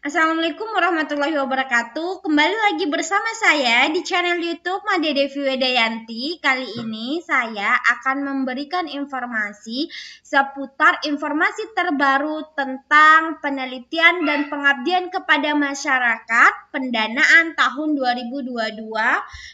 Assalamualaikum warahmatullahi wabarakatuh. Kembali lagi bersama saya di channel YouTube Made Devi Wedayanti. Kali ini saya akan memberikan informasi seputar informasi terbaru tentang penelitian dan pengabdian kepada masyarakat pendanaan tahun 2022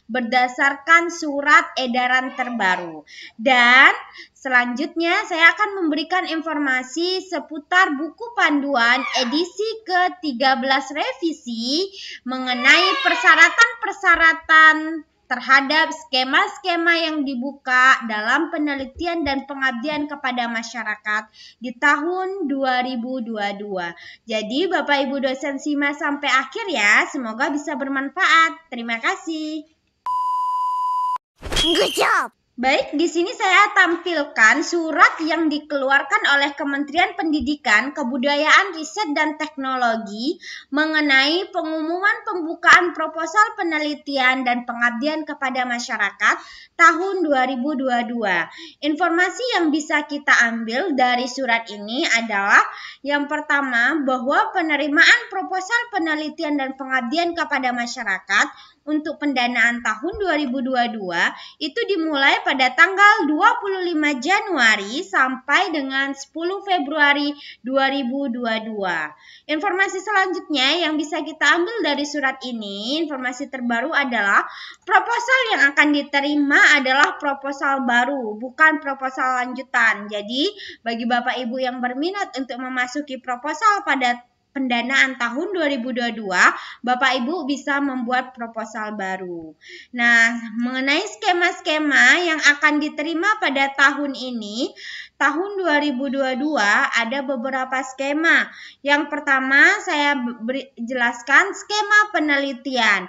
berdasarkan surat edaran terbaru. Dan selanjutnya saya akan memberikan informasi seputar buku panduan edisi ke-13 revisi mengenai persyaratan-persyaratan terhadap skema-skema yang dibuka dalam penelitian dan pengabdian kepada masyarakat di tahun 2022. Jadi Bapak Ibu dosen simak sampai akhir ya, semoga bisa bermanfaat. Terima kasih. Good job. Baik, di sini saya tampilkan surat yang dikeluarkan oleh Kementerian Pendidikan, Kebudayaan, Riset, dan Teknologi mengenai pengumuman pembukaan proposal penelitian dan pengabdian kepada masyarakat tahun 2022. Informasi yang bisa kita ambil dari surat ini adalah yang pertama, bahwa penerimaan proposal penelitian dan pengabdian kepada masyarakat untuk pendanaan tahun 2022 itu dimulai pada tanggal 25 Januari sampai dengan 10 Februari 2022. Informasi selanjutnya yang bisa kita ambil dari surat ini, informasi terbaru adalah proposal yang akan diterima adalah proposal baru, bukan proposal lanjutan. Jadi, bagi Bapak Ibu yang berminat untuk memasuki proposal pada pendanaan tahun 2022, Bapak Ibu bisa membuat proposal baru. Nah, mengenai skema-skema yang akan diterima pada tahun ini, tahun 2022 ada beberapa skema. Yang pertama saya jelaskan skema penelitian.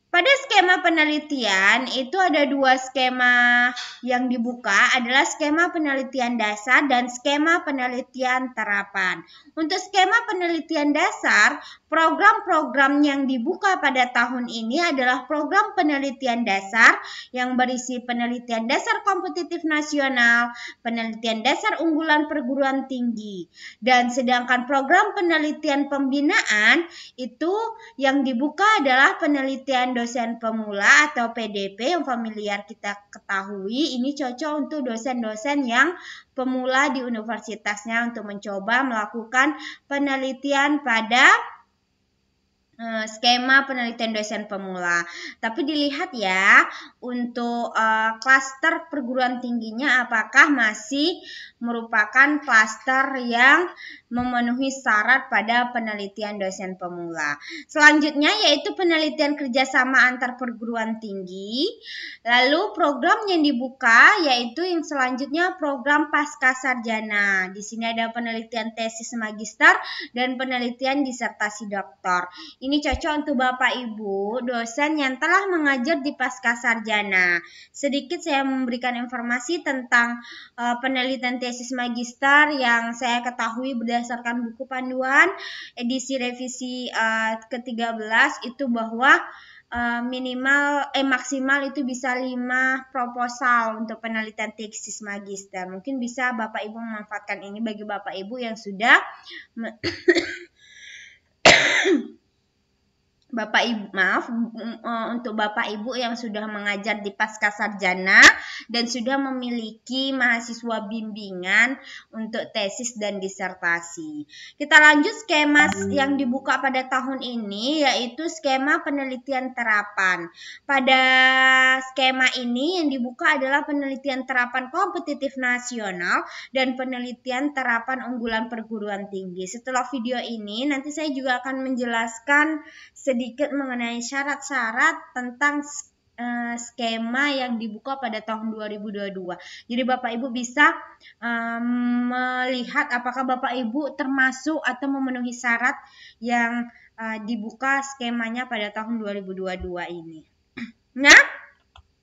Pada skema penelitian itu ada dua skema yang dibuka, adalah skema penelitian dasar dan skema penelitian terapan. Untuk skema penelitian dasar, program-program yang dibuka pada tahun ini adalah program penelitian dasar yang berisi penelitian dasar kompetitif nasional, penelitian dasar unggulan perguruan tinggi. Dan sedangkan program penelitian pembinaan itu yang dibuka adalah penelitian dosen pemula atau PDP yang familiar kita ketahui. Ini cocok untuk dosen-dosen yang pemula di universitasnya untuk mencoba melakukan penelitian pada skema penelitian dosen pemula. Tapi dilihat ya, untuk klaster perguruan tingginya apakah masih merupakan klaster yang memenuhi syarat pada penelitian dosen pemula. Selanjutnya yaitu penelitian kerjasama antar perguruan tinggi. Lalu program yang dibuka yaitu yang selanjutnya program pasca sarjana. Di sini ada penelitian tesis magister dan penelitian disertasi doktor. Ini cocok untuk Bapak Ibu dosen yang telah mengajar di pasca sarjana. Sedikit saya memberikan informasi tentang penelitian tesis magister yang saya ketahui berdasarkan buku panduan edisi revisi ke-13 itu bahwa maksimal itu bisa 5 proposal untuk penelitian tesis magister. Mungkin bisa Bapak Ibu memanfaatkan ini bagi Bapak Ibu yang sudah untuk Bapak Ibu yang sudah mengajar di pasca sarjana dan sudah memiliki mahasiswa bimbingan untuk tesis dan disertasi. Kita lanjut skema yang dibuka pada tahun ini yaitu skema penelitian terapan. Pada skema ini yang dibuka adalah penelitian terapan kompetitif nasional dan penelitian terapan unggulan perguruan tinggi. Setelah video ini nanti saya juga akan menjelaskan sedikit mengenai syarat-syarat tentang skema yang dibuka pada tahun 2022. Jadi Bapak Ibu bisa melihat apakah Bapak Ibu termasuk atau memenuhi syarat yang dibuka skemanya pada tahun 2022 ini. Nah,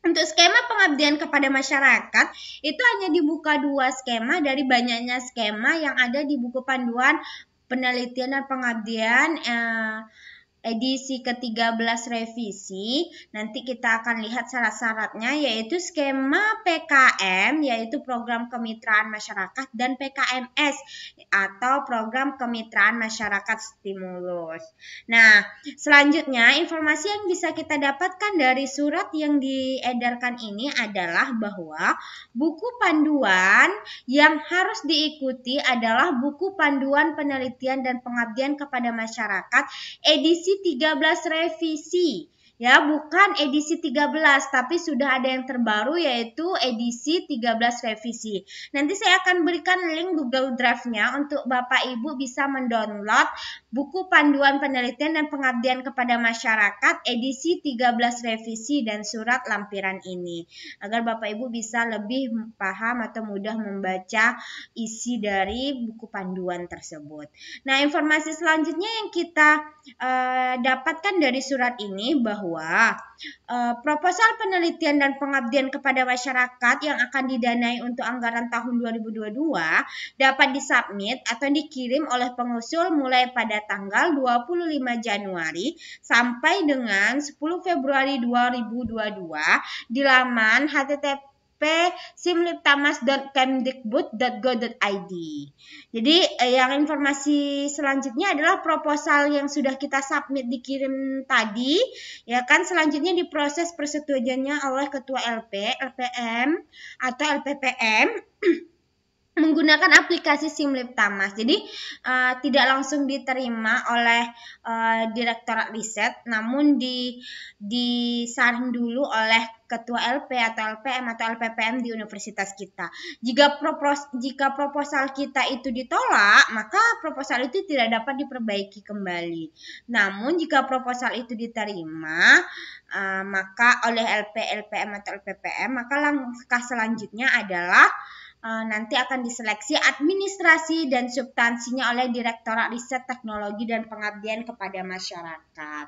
untuk skema pengabdian kepada masyarakat itu hanya dibuka 2 skema dari banyaknya skema yang ada di buku panduan penelitian dan pengabdian edisi ke-13 revisi. Nanti kita akan lihat syarat-syaratnya, yaitu skema PKM, yaitu program kemitraan masyarakat, dan PKMS atau program kemitraan masyarakat stimulus. Nah, selanjutnya informasi yang bisa kita dapatkan dari surat yang diedarkan ini adalah bahwa buku panduan yang harus diikuti adalah buku panduan penelitian dan pengabdian kepada masyarakat edisi 13 revisi. Ya, bukan edisi 13, tapi sudah ada yang terbaru yaitu edisi 13 revisi. Nanti saya akan berikan link Google Drive-nya untuk Bapak Ibu bisa mendownload buku panduan penelitian dan pengabdian kepada masyarakat edisi 13 revisi dan surat lampiran ini, agar Bapak Ibu bisa lebih paham atau mudah membaca isi dari buku panduan tersebut. Nah, informasi selanjutnya yang kita dapatkan dari surat ini bahwa proposal penelitian dan pengabdian kepada masyarakat yang akan didanai untuk anggaran tahun 2022 dapat disubmit atau dikirim oleh pengusul mulai pada tanggal 25 Januari sampai dengan 10 Februari 2022 di laman http://simliptamas.kemdikbud.go.id. Jadi yang informasi selanjutnya adalah proposal yang sudah kita submit dikirim tadi, ya kan, selanjutnya diproses persetujuannya oleh ketua LP, LPM atau LPPM menggunakan aplikasi Simliptamas. Jadi tidak langsung diterima oleh Direktorat Riset, namun disaring dulu oleh ketua LP atau LPM atau LPPM di universitas kita. Jika proposal kita itu ditolak, maka proposal itu tidak dapat diperbaiki kembali. Namun jika proposal itu diterima, maka oleh LP, LPM atau LPPM, maka langkah selanjutnya adalah nanti akan diseleksi administrasi dan substansinya oleh Direktorat Riset Teknologi dan Pengabdian kepada Masyarakat.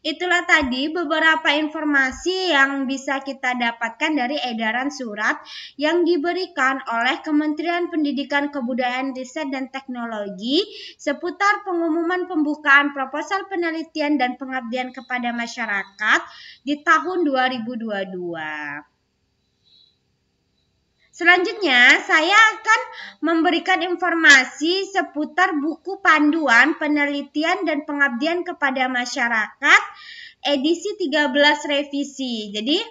Itulah tadi beberapa informasi yang bisa kita dapatkan dari edaran surat yang diberikan oleh Kementerian Pendidikan Kebudayaan Riset dan Teknologi seputar pengumuman pembukaan proposal penelitian dan pengabdian kepada masyarakat di tahun 2022. Selanjutnya, saya akan memberikan informasi seputar buku panduan penelitian dan pengabdian kepada masyarakat edisi 13 revisi. Jadi,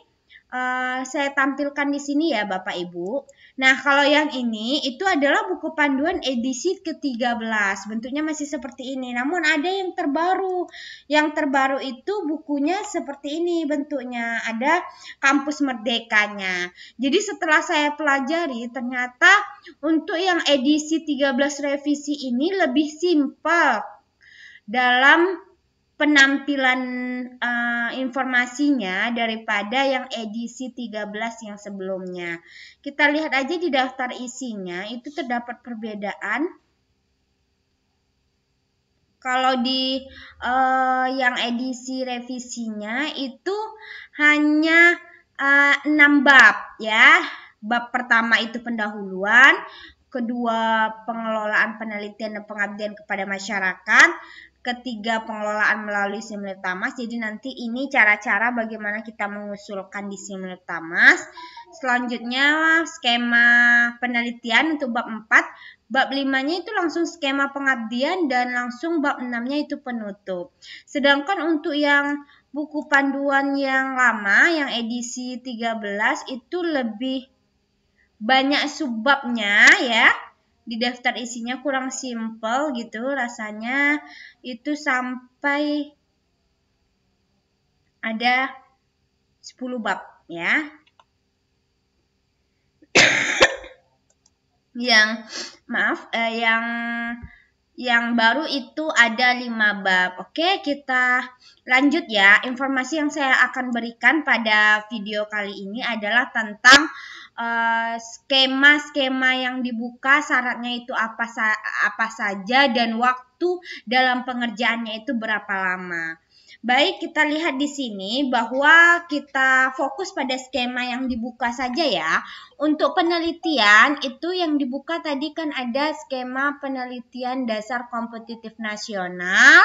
saya tampilkan di sini ya Bapak Ibu. Nah, kalau yang ini itu adalah buku panduan edisi ke-13. Bentuknya masih seperti ini. Namun ada yang terbaru. Yang terbaru itu bukunya seperti ini bentuknya. Ada Kampus Merdekanya. Jadi setelah saya pelajari, ternyata untuk yang edisi 13 revisi ini lebih simpel dalam penampilan informasinya daripada yang edisi 13 yang sebelumnya. Kita lihat aja di daftar isinya, itu terdapat perbedaan. Kalau di yang edisi revisinya itu hanya 6 bab ya. Bab pertama itu pendahuluan, kedua pengelolaan penelitian dan pengabdian kepada masyarakat, ketiga pengelolaan melalui Simliptamas. Jadi nanti ini cara-cara bagaimana kita mengusulkan di Simliptamas. Selanjutnya skema penelitian untuk bab 4. Bab 5-nya itu langsung skema pengabdian dan langsung bab 6-nya itu penutup. Sedangkan untuk yang buku panduan yang lama, yang edisi 13 itu lebih banyak subbabnya ya. Di daftar isinya kurang simple gitu rasanya, itu sampai ada 10 bab ya. Yang baru itu ada 5 bab. Oke, kita lanjut ya. Informasi yang saya akan berikan pada video kali ini adalah tentang skema-skema yang dibuka, syaratnya itu apa saja dan waktu dalam pengerjaannya itu berapa lama. Baik, kita lihat di sini bahwa kita fokus pada skema yang dibuka saja ya. Untuk penelitian itu yang dibuka tadi kan ada skema penelitian dasar kompetitif nasional,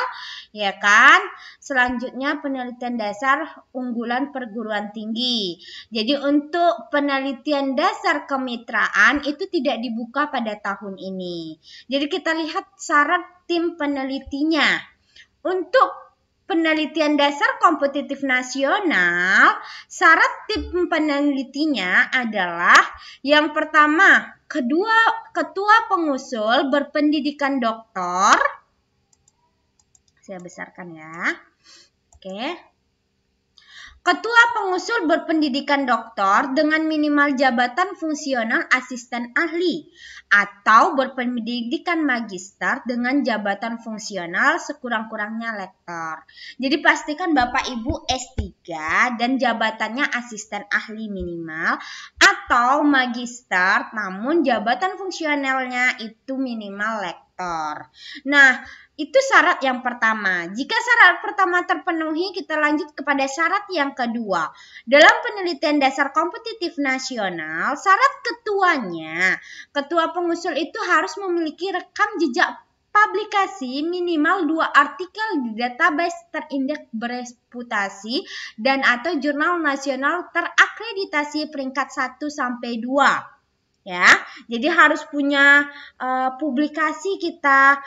ya kan? Selanjutnya penelitian dasar unggulan perguruan tinggi. Jadi untuk penelitian dasar kemitraan itu tidak dibuka pada tahun ini. Jadi kita lihat syarat tim penelitinya. Untuk penelitian dasar kompetitif nasional, syarat tim penelitinya adalah yang pertama, ketua pengusul berpendidikan doktor. Saya besarkan ya. Oke. Ketua pengusul berpendidikan doktor dengan minimal jabatan fungsional asisten ahli atau berpendidikan magister dengan jabatan fungsional sekurang-kurangnya lektor. Jadi pastikan Bapak Ibu S3 dan jabatannya asisten ahli minimal atau magister namun jabatan fungsionalnya itu minimal lektor. Nah, itu syarat yang pertama. Jika syarat pertama terpenuhi, kita lanjut kepada syarat yang kedua. Dalam penelitian dasar kompetitif nasional, syarat ketuanya, ketua pengusul itu harus memiliki rekam jejak publikasi minimal 2 artikel di database terindeks bereputasi dan atau jurnal nasional terakreditasi peringkat 1 sampai 2. Ya, jadi harus punya publikasi kita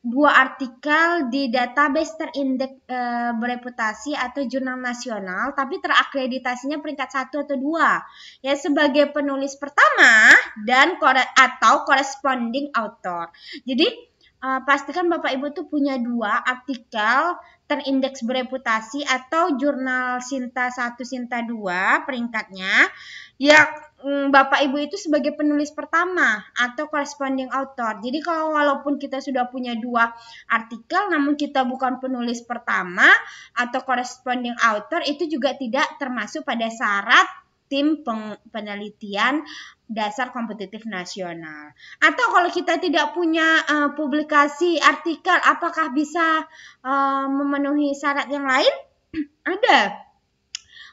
2 artikel di database terindeks bereputasi atau jurnal nasional, tapi terakreditasinya peringkat 1 atau 2. Ya, sebagai penulis pertama dan atau corresponding author. Jadi pastikan Bapak Ibu tuh punya 2 artikel terindeks bereputasi atau jurnal Sinta 1, Sinta 2 peringkatnya. Ya, Bapak Ibu itu sebagai penulis pertama atau corresponding author. Jadi kalau walaupun kita sudah punya 2 artikel namun kita bukan penulis pertama atau corresponding author, itu juga tidak termasuk pada syarat tim penelitian dasar kompetitif nasional. Atau kalau kita tidak punya publikasi artikel, apakah bisa memenuhi syarat yang lain? Ada.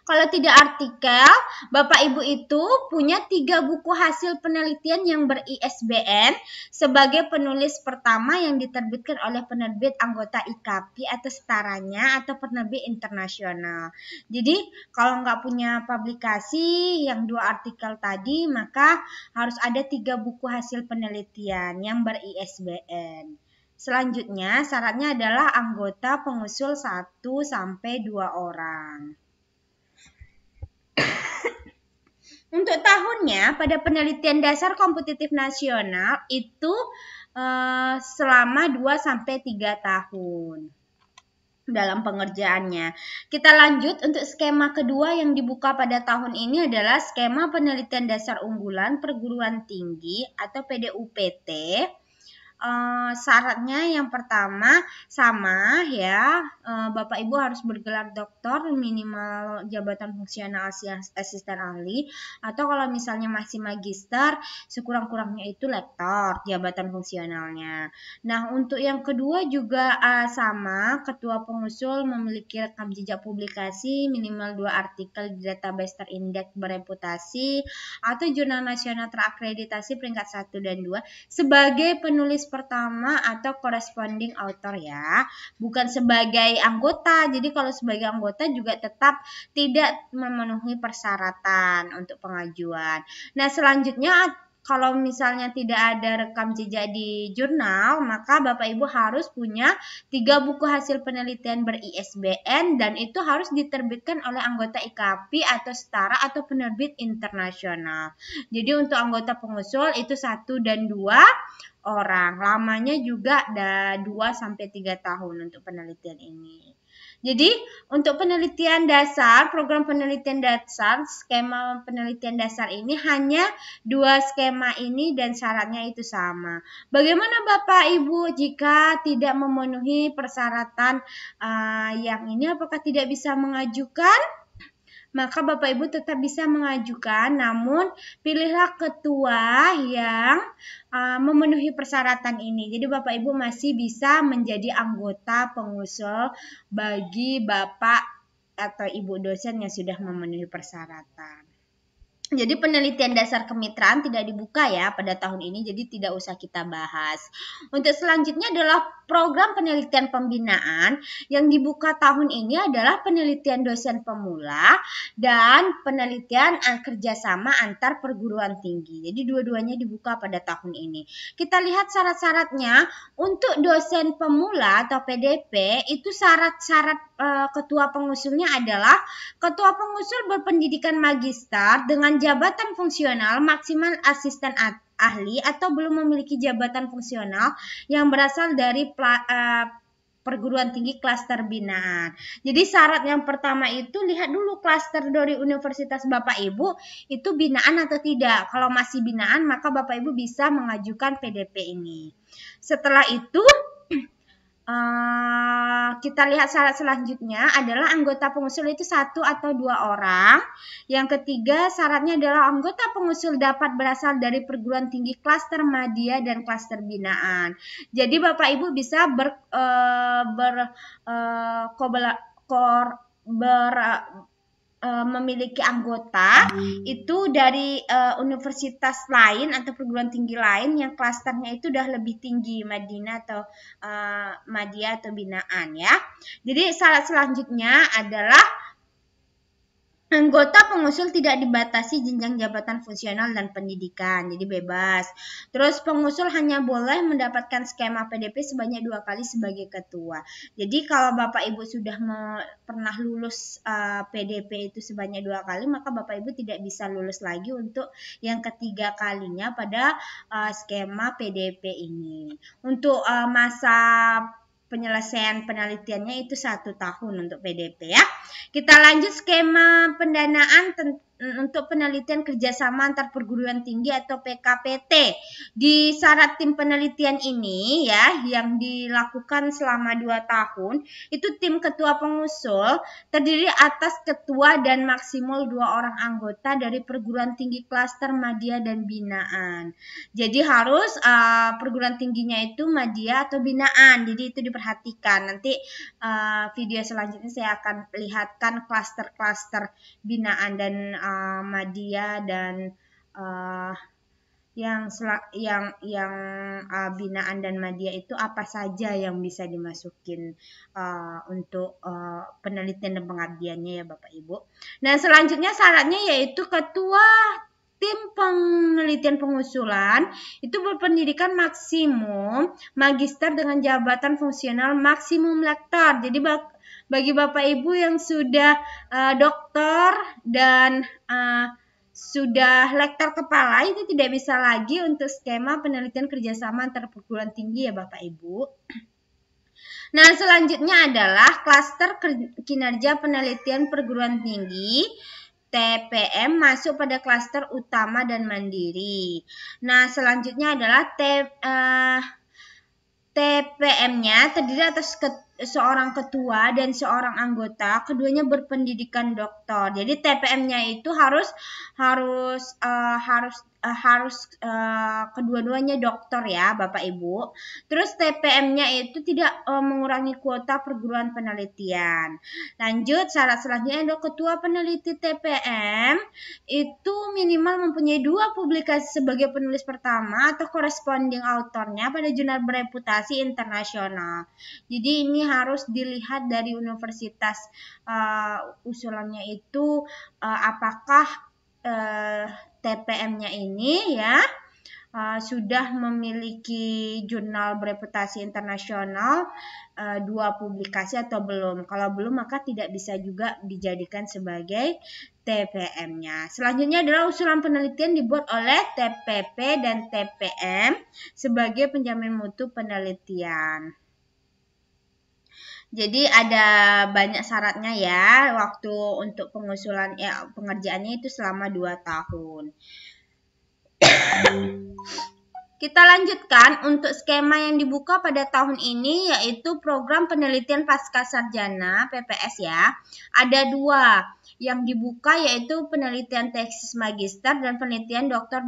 Kalau tidak artikel, Bapak Ibu itu punya 3 buku hasil penelitian yang ber-ISBN sebagai penulis pertama yang diterbitkan oleh penerbit anggota IKAPI atau setaranya atau penerbit internasional. Jadi kalau nggak punya publikasi yang 2 artikel tadi, maka harus ada 3 buku hasil penelitian yang ber-ISBN. Selanjutnya, syaratnya adalah anggota pengusul 1 sampai 2 orang. Untuk tahunnya pada penelitian dasar kompetitif nasional itu selama 2-3 tahun dalam pengerjaannya. Kita lanjut untuk skema kedua yang dibuka pada tahun ini adalah skema penelitian dasar unggulan perguruan tinggi atau PDUPT. Syaratnya yang pertama sama ya, Bapak Ibu harus bergelar doktor, minimal jabatan fungsional asisten ahli, atau kalau misalnya masih magister sekurang-kurangnya itu lektor jabatan fungsionalnya. Nah, untuk yang kedua juga sama, ketua pengusul memiliki rekam jejak publikasi minimal 2 artikel di database terindeks bereputasi atau jurnal nasional terakreditasi peringkat 1 dan 2 sebagai penulis pertama atau corresponding author ya, bukan sebagai anggota. Jadi kalau sebagai anggota juga tetap tidak memenuhi persyaratan untuk pengajuan. Nah, selanjutnya kalau misalnya tidak ada rekam jejak di jurnal, maka Bapak Ibu harus punya 3 buku hasil penelitian ber-ISBN dan itu harus diterbitkan oleh anggota IKAPI atau setara atau penerbit internasional. Jadi untuk anggota pengusul itu 1 dan 2 orang. Lamanya juga ada 2-3 tahun untuk penelitian ini. Jadi untuk penelitian dasar, program penelitian dasar, skema penelitian dasar ini hanya 2 skema ini dan syaratnya itu sama. Bagaimana Bapak Ibu jika tidak memenuhi persyaratan yang ini, apakah tidak bisa mengajukan? maka Bapak Ibu tetap bisa mengajukan, namun pilihlah ketua yang memenuhi persyaratan ini. Jadi Bapak Ibu masih bisa menjadi anggota pengusul bagi Bapak atau Ibu dosen yang sudah memenuhi persyaratan. Jadi penelitian dasar kemitraan tidak dibuka ya pada tahun ini, jadi tidak usah kita bahas. Untuk selanjutnya adalah program penelitian pembinaan. Yang dibuka tahun ini adalah penelitian dosen pemula dan penelitian kerjasama antar perguruan tinggi. Jadi dua-duanya dibuka pada tahun ini. Kita lihat syarat-syaratnya. Untuk dosen pemula atau PDP itu syarat-syarat ketua pengusulnya adalah ketua pengusul berpendidikan magister dengan jabatan fungsional maksimal asisten ahli atau belum memiliki jabatan fungsional yang berasal dari perguruan tinggi klaster binaan. Jadi syarat yang pertama itu lihat dulu klaster dari universitas Bapak Ibu itu binaan atau tidak. Kalau masih binaan maka Bapak Ibu bisa mengajukan PDP ini. Setelah itu kita lihat syarat selanjutnya adalah anggota pengusul itu 1 atau 2 orang. Yang ketiga syaratnya adalah anggota pengusul dapat berasal dari perguruan tinggi klaster madya dan klaster binaan. Jadi Bapak Ibu bisa memiliki anggota itu dari universitas lain atau perguruan tinggi lain yang klasternya itu udah lebih tinggi Madinah atau Madya atau binaan ya. Jadi syarat selanjutnya adalah anggota pengusul tidak dibatasi jenjang jabatan fungsional dan pendidikan, jadi bebas. Terus pengusul hanya boleh mendapatkan skema PDP sebanyak 2 kali sebagai ketua. Jadi kalau Bapak Ibu sudah pernah lulus PDP itu sebanyak 2 kali, maka Bapak Ibu tidak bisa lulus lagi untuk yang ketiga kalinya pada skema PDP ini. Untuk masa penyelesaian penelitiannya itu 1 tahun untuk PDP ya. Kita lanjut skema pendanaan untuk penelitian kerjasama antar perguruan tinggi atau PKPT. Di syarat tim penelitian ini ya yang dilakukan selama 2 tahun itu tim ketua pengusul terdiri atas ketua dan maksimal 2 orang anggota dari perguruan tinggi klaster madya dan binaan. Jadi harus perguruan tingginya itu madya atau binaan. Jadi itu diperhatikan. Nanti video selanjutnya saya akan lihatkan klaster-klaster binaan dan madya dan yang binaan dan madya itu apa saja yang bisa dimasukin untuk penelitian dan pengabdiannya ya Bapak Ibu. Nah selanjutnya syaratnya yaitu ketua tim penelitian pengusulan itu berpendidikan maksimum magister dengan jabatan fungsional maksimum lektor. Jadi bagi Bapak Ibu yang sudah doktor dan sudah lektor kepala itu tidak bisa lagi untuk skema penelitian kerjasama antar perguruan tinggi ya Bapak Ibu. Nah selanjutnya adalah klaster kinerja penelitian perguruan tinggi. TPM masuk pada klaster utama dan mandiri. Nah, selanjutnya adalah TPM-nya terdiri atas seorang ketua dan seorang anggota, keduanya berpendidikan doktor. Jadi TPM-nya itu harus kedua-duanya doktor ya Bapak Ibu. Terus TPM-nya itu tidak mengurangi kuota perguruan penelitian. Lanjut syarat selanjutnya adalah ketua peneliti TPM itu minimal mempunyai 2 publikasi sebagai penulis pertama atau corresponding autornya pada jurnal bereputasi internasional. Jadi ini harus dilihat dari universitas usulannya itu apakah TPM-nya ini ya sudah memiliki jurnal bereputasi internasional 2 publikasi atau belum. Kalau belum maka tidak bisa juga dijadikan sebagai TPM-nya. Selanjutnya adalah usulan penelitian dibuat oleh TPP dan TPM sebagai penjamin mutu penelitian. Jadi ada banyak syaratnya ya, waktu untuk pengusulan pengerjaannya itu selama 2 tahun. Kita lanjutkan untuk skema yang dibuka pada tahun ini yaitu program penelitian pasca sarjana PPS ya. Ada 2. yang dibuka yaitu penelitian tesis magister dan penelitian doktor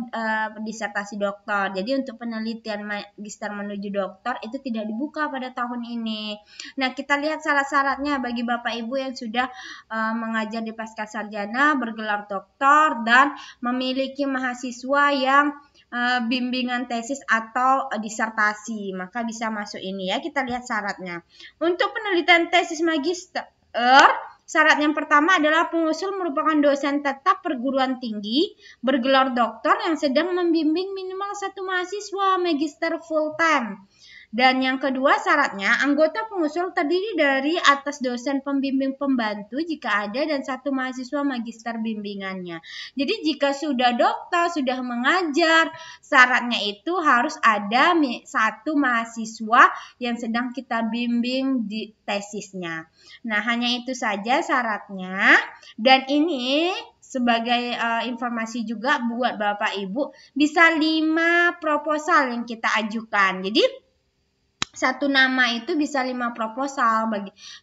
disertasi doktor. Jadi untuk penelitian magister menuju doktor itu tidak dibuka pada tahun ini. Nah, kita lihat syarat-syaratnya bagi Bapak Ibu yang sudah mengajar di Pascasarjana, bergelar doktor dan memiliki mahasiswa yang bimbingan tesis atau disertasi, maka bisa masuk ini ya. Kita lihat syaratnya. Untuk penelitian tesis magister, syarat yang pertama adalah pengusul merupakan dosen tetap perguruan tinggi bergelar doktor yang sedang membimbing minimal 1 mahasiswa magister full time. Dan yang kedua syaratnya, anggota pengusul terdiri dari atas dosen pembimbing pembantu jika ada dan 1 mahasiswa magister bimbingannya. Jadi jika sudah dokter, sudah mengajar, syaratnya itu harus ada 1 mahasiswa yang sedang kita bimbing di tesisnya. Nah, hanya itu saja syaratnya. Dan ini sebagai informasi juga buat Bapak Ibu, bisa 5 proposal yang kita ajukan. Jadi 1 nama itu bisa 5 proposal.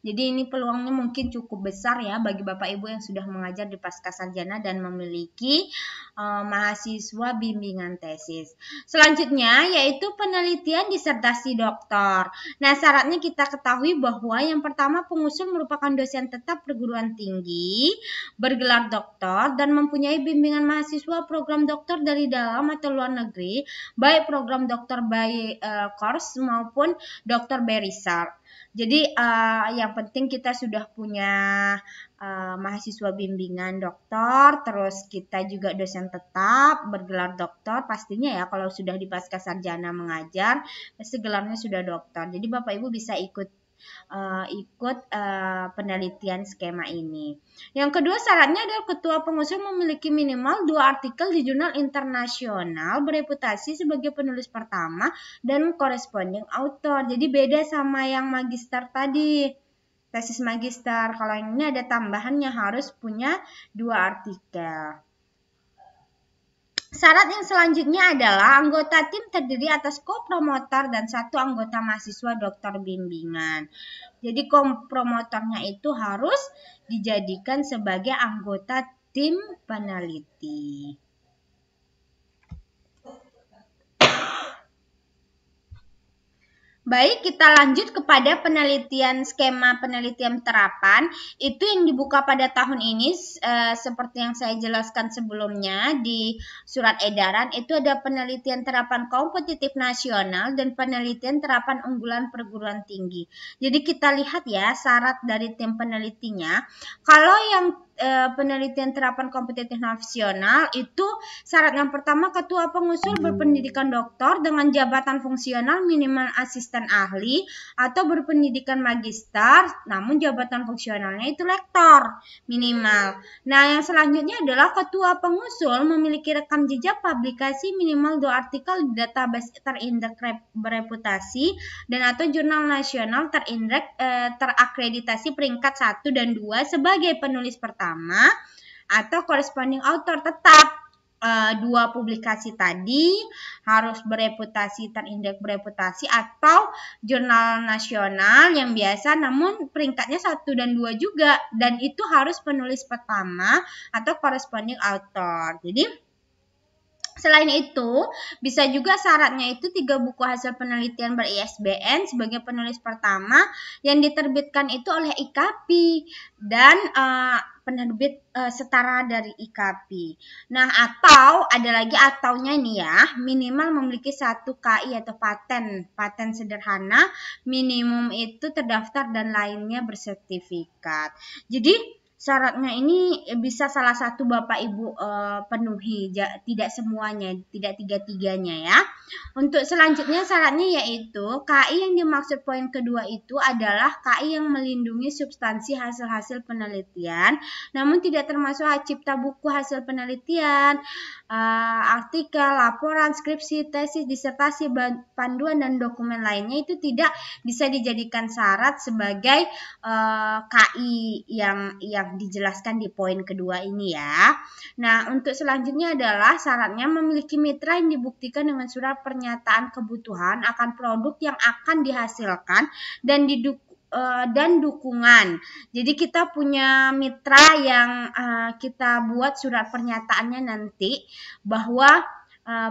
Jadi ini peluangnya mungkin cukup besar ya bagi Bapak Ibu yang sudah mengajar di Pascasarjana dan memiliki mahasiswa bimbingan tesis. Selanjutnya yaitu penelitian disertasi doktor. Nah, syaratnya kita ketahui bahwa yang pertama pengusul merupakan dosen tetap perguruan tinggi, bergelar doktor dan mempunyai bimbingan mahasiswa program doktor dari dalam atau luar negeri, baik program doktor by course maupun dokter Berisar. Jadi yang penting kita sudah punya mahasiswa bimbingan doktor, terus kita juga dosen tetap bergelar doktor, pastinya ya kalau sudah di Pascasarjana mengajar, pasti gelarnya sudah doktor. Jadi Bapak Ibu bisa ikut penelitian skema ini. Yang kedua syaratnya adalah ketua pengusul memiliki minimal 2 artikel di jurnal internasional bereputasi sebagai penulis pertama dan corresponding author. Jadi beda sama yang magister tadi, tesis magister. Kalau yang ini ada tambahannya harus punya 2 artikel. Syarat yang selanjutnya adalah anggota tim terdiri atas co-promotor dan 1 anggota mahasiswa dokter bimbingan. Jadi co-promotornya itu harus dijadikan sebagai anggota tim peneliti. Baik, kita lanjut kepada penelitian skema penelitian terapan. Itu yang dibuka pada tahun ini seperti yang saya jelaskan sebelumnya di surat edaran. Itu ada penelitian terapan kompetitif nasional dan penelitian terapan unggulan perguruan tinggi. Jadi kita lihat ya syarat dari tim penelitinya. Kalau yang penelitian terapan kompetitif nasional itu syarat yang pertama ketua pengusul berpendidikan doktor dengan jabatan fungsional minimal asisten ahli atau berpendidikan magister namun jabatan fungsionalnya itu lektor minimal. Nah, yang selanjutnya adalah ketua pengusul memiliki rekam jejak publikasi minimal 2 artikel di database terindeks bereputasi dan atau jurnal nasional terindeks terakreditasi peringkat 1 dan 2 sebagai penulis pertama atau corresponding author. Tetap 2 publikasi tadi harus bereputasi terindeks bereputasi atau jurnal nasional yang biasa namun peringkatnya 1 dan 2 juga, dan itu harus penulis pertama atau corresponding author. Jadi selain itu, bisa juga syaratnya itu 3 buku hasil penelitian ber-ISBN sebagai penulis pertama yang diterbitkan itu oleh IKAPI dan penerbit setara dari IKAPI. Nah, atau ada lagi ataunya nih ya, minimal memiliki 1 KI atau paten sederhana, minimum itu terdaftar dan lainnya bersertifikat. Jadi syaratnya ini bisa salah satu Bapak Ibu penuhi, tidak semuanya, tidak 3-3-nya ya. Untuk selanjutnya syaratnya yaitu KI yang dimaksud poin kedua itu adalah KI yang melindungi substansi hasil-hasil penelitian, namun tidak termasuk hak cipta buku hasil penelitian, artikel, laporan, skripsi, tesis, disertasi, panduan, dan dokumen lainnya itu tidak bisa dijadikan syarat sebagai KI yang dijelaskan di poin kedua ini ya. Nah, untuk selanjutnya adalah syaratnya memiliki mitra yang dibuktikan dengan surat pernyataan kebutuhan akan produk yang akan dihasilkan dan dan dukungan. Jadi kita punya mitra yang kita buat surat pernyataannya nanti bahwa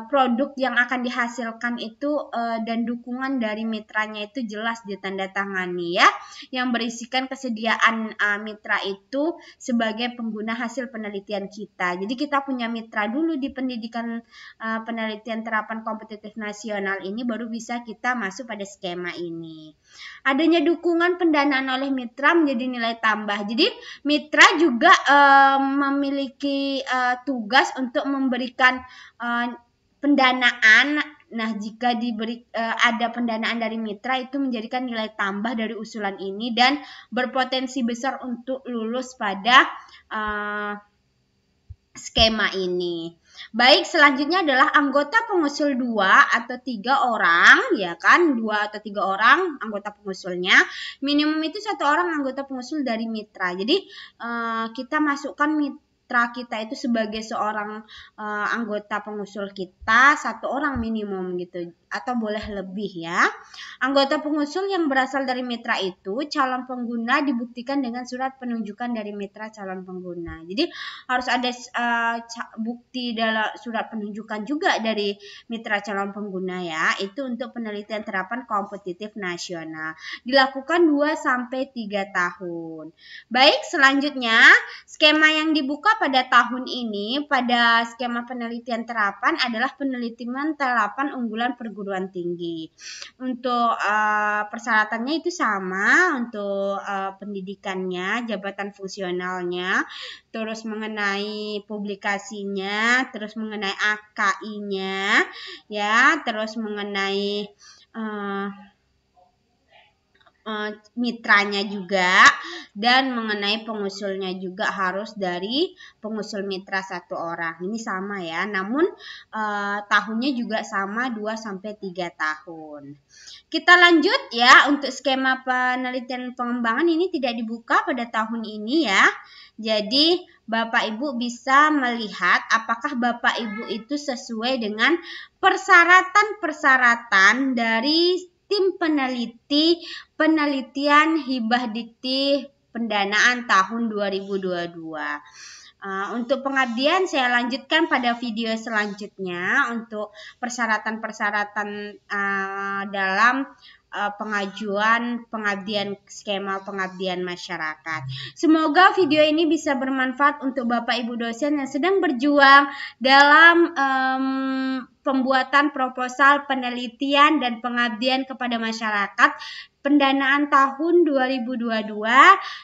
produk yang akan dihasilkan itu dan dukungan dari mitranya itu jelas ditandatangani ya, yang berisikan kesediaan mitra itu sebagai pengguna hasil penelitian kita. Jadi kita punya mitra dulu di pendidikan penelitian terapan kompetitif nasional ini, baru bisa kita masuk pada skema ini. Adanya dukungan pendanaan oleh mitra menjadi nilai tambah. Jadi mitra juga memiliki tugas untuk memberikan pendanaan. Nah, jika ada pendanaan dari mitra, itu menjadikan nilai tambah dari usulan ini dan berpotensi besar untuk lulus pada skema ini. Baik, selanjutnya adalah anggota pengusul 2 atau 3 orang, ya kan? 2 atau 3 orang anggota pengusulnya. Minimum itu 1 orang anggota pengusul dari mitra. Jadi kita masukkan mitra kita itu sebagai seorang anggota pengusul kita, 1 orang minimum gitu, atau boleh lebih ya. Anggota pengusul yang berasal dari mitra itu calon pengguna dibuktikan dengan surat penunjukan dari mitra calon pengguna. Jadi harus ada bukti dalam surat penunjukan juga dari mitra calon pengguna ya. Itu untuk penelitian terapan kompetitif nasional. Dilakukan 2-3 tahun. Baik, selanjutnya skema yang dibuka pada tahun ini pada skema penelitian terapan adalah penelitian terapan unggulan perguruan tinggi. Untuk persyaratannya itu sama, untuk pendidikannya, jabatan fungsionalnya, terus mengenai publikasinya, terus mengenai AKI-nya, ya, terus mengenai mitranya juga, dan mengenai pengusulnya juga harus dari pengusul mitra 1 orang. Ini sama ya, namun tahunnya juga sama 2-3 tahun. Kita lanjut ya, untuk skema penelitian pengembangan ini tidak dibuka pada tahun ini ya. Jadi Bapak Ibu bisa melihat apakah Bapak Ibu itu sesuai dengan persyaratan-persyaratan dari tim penelitian hibah dikti pendanaan tahun 2022. Untuk pengabdian saya lanjutkan pada video selanjutnya untuk persyaratan-persyaratan dalam pengajuan pengabdian skema pengabdian masyarakat. Semoga video ini bisa bermanfaat untuk Bapak Ibu dosen yang sedang berjuang dalam pembuatan proposal penelitian dan pengabdian kepada masyarakat pendanaan tahun 2022,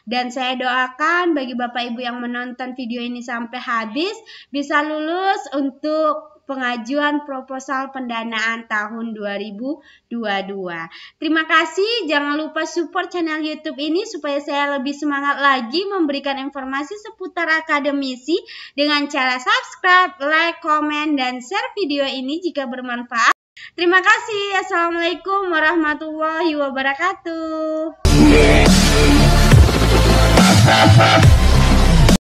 dan saya doakan bagi Bapak Ibu yang menonton video ini sampai habis bisa lulus untuk pengajuan proposal pendanaan tahun 2022. Terima kasih, jangan lupa support channel YouTube ini supaya saya lebih semangat lagi memberikan informasi seputar akademisi dengan cara subscribe, like, komen, dan share video ini jika bermanfaat. Terima kasih. Assalamualaikum warahmatullahi wabarakatuh.